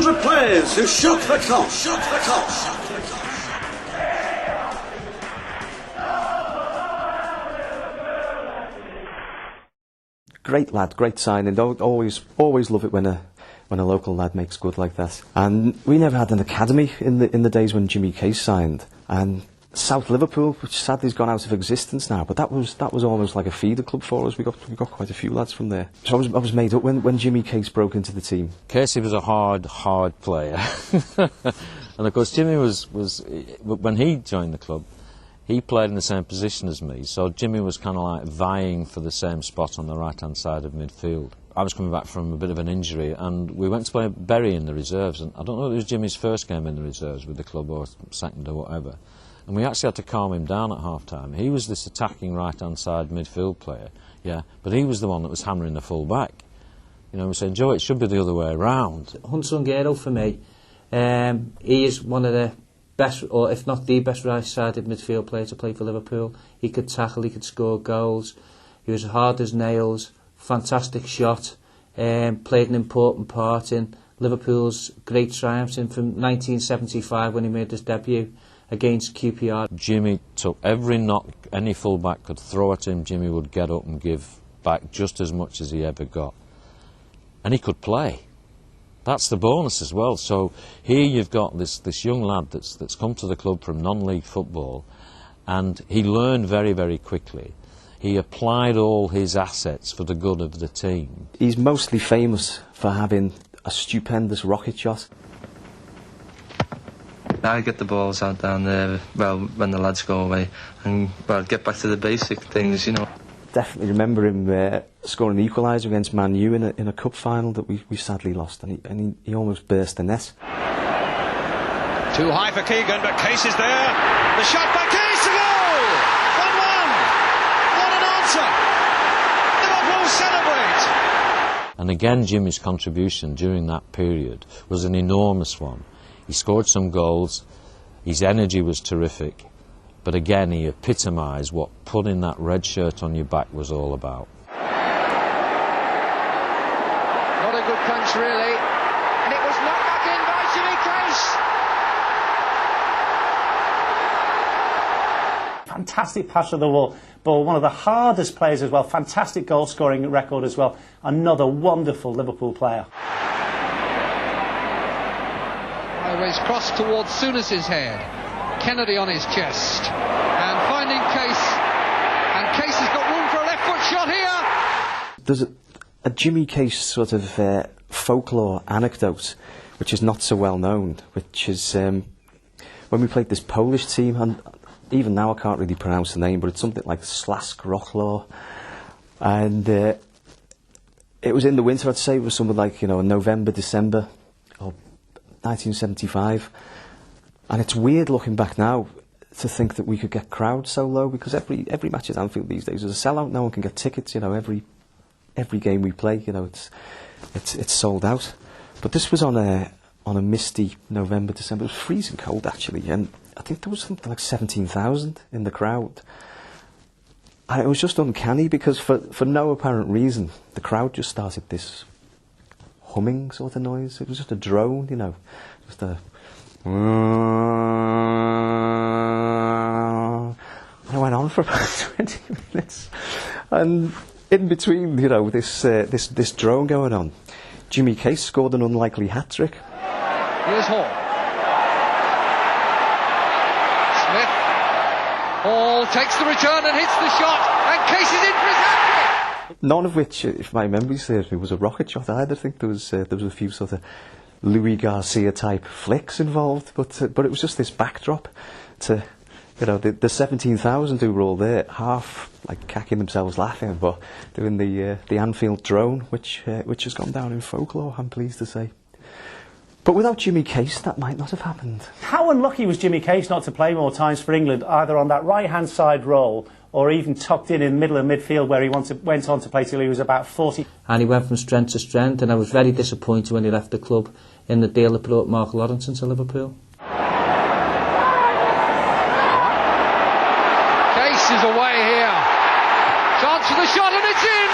100 players who shook the clock. Great lad, great signing. Always love it when a local lad makes good like that. And we never had an academy in the days when Jimmy Case signed. And South Liverpool, which sadly has gone out of existence now, but that was almost like a feeder club for us. We got quite a few lads from there. So I was made up when Jimmy Case broke into the team. Casey was a hard player, and of course Jimmy was when he joined the club, he played in the same position as me. So Jimmy was kind of like vying for the same spot on the right-hand side of midfield. I was coming back from a bit of an injury, and we went to play Bury in the reserves. And I don't know if it was Jimmy's first game in the reserves with the club or second or whatever. And we actually had to calm him down at half-time. He was this attacking right-hand side midfield player, yeah, but he was the one that was hammering the full back. You know, we said, Joe, it should be the other way around. Unsung hero for me. He is one of the best, or if not the best right-sided midfield player to play for Liverpool. He could tackle, he could score goals. He was hard as nails, fantastic shot, played an important part in Liverpool's great triumphs from 1975 when he made his debut against QPR. Jimmy took every knock any full-back could throw at him. Jimmy would get up and give back just as much as he ever got. And he could play. That's the bonus as well. So here you've got this young lad that's come to the club from non-league football, and he learned very, very quickly. He applied all his assets for the good of the team. He's mostly famous for having a stupendous rocket shot. I get the balls out down there, well, when the lads go away, and well, get back to the basic things, you know. Definitely remember him scoring an equaliser against Man U in a cup final that we sadly lost, and he almost burst the net. Too high for Keegan, but Case is there. The shot by Case, a goal! 1-1. What an answer! Liverpool celebrate! And again, Jimmy's contribution during that period was an enormous one. He scored some goals, his energy was terrific, but again he epitomised what putting that red shirt on your back was all about. Not a good punch really, and it was knocked back in by Jimmy Case. Fantastic pass of the ball, one of the hardest players as well, fantastic goal scoring record as well, another wonderful Liverpool player. He's crossed towards Souness's head, Kennedy on his chest, and finding Case, and Case has got room for a left foot shot here. There's a Jimmy Case sort of folklore anecdote which is not so well known, which is when we played this Polish team, and even now I can't really pronounce the name, but it's something like Slask Rochlaw, and it was in the winter. I'd say it was something like, you know, November, December, or 1975, and it's weird looking back now to think that we could get crowds so low, because every match at Anfield these days is a sellout. No one can get tickets. You know, every game we play, you know, it's sold out. But this was on a misty November, December. It was freezing cold actually, and I think there was something like 17,000 in the crowd. And it was just uncanny because for no apparent reason, the crowd just started this humming sort of noise. It was just a drone, you know, just a. And I went on for about 20 minutes, and in between, you know, this drone going on, Jimmy Case scored an unlikely hat trick. Here's Hall. Smith. Hall takes the return and hits the shot, and Case is in for his hat trick. None of which, if my memory serves me, was a rocket shot either. I think there was a few sort of Louis Garcia type flicks involved, but it was just this backdrop to, you know, the 17,000 who were all there, half like cacking themselves laughing, but doing the Anfield drone, which has gone down in folklore, I'm pleased to say. But without Jimmy Case, that might not have happened. How unlucky was Jimmy Case not to play more times for England, either on that right-hand side role or even tucked in the middle of midfield, where he went on to play till he was about 40. And he went from strength to strength, and I was very disappointed when he left the club in the deal that brought Mark Lawrenson to Liverpool. Case is away here. Chance for the shot, and it's in!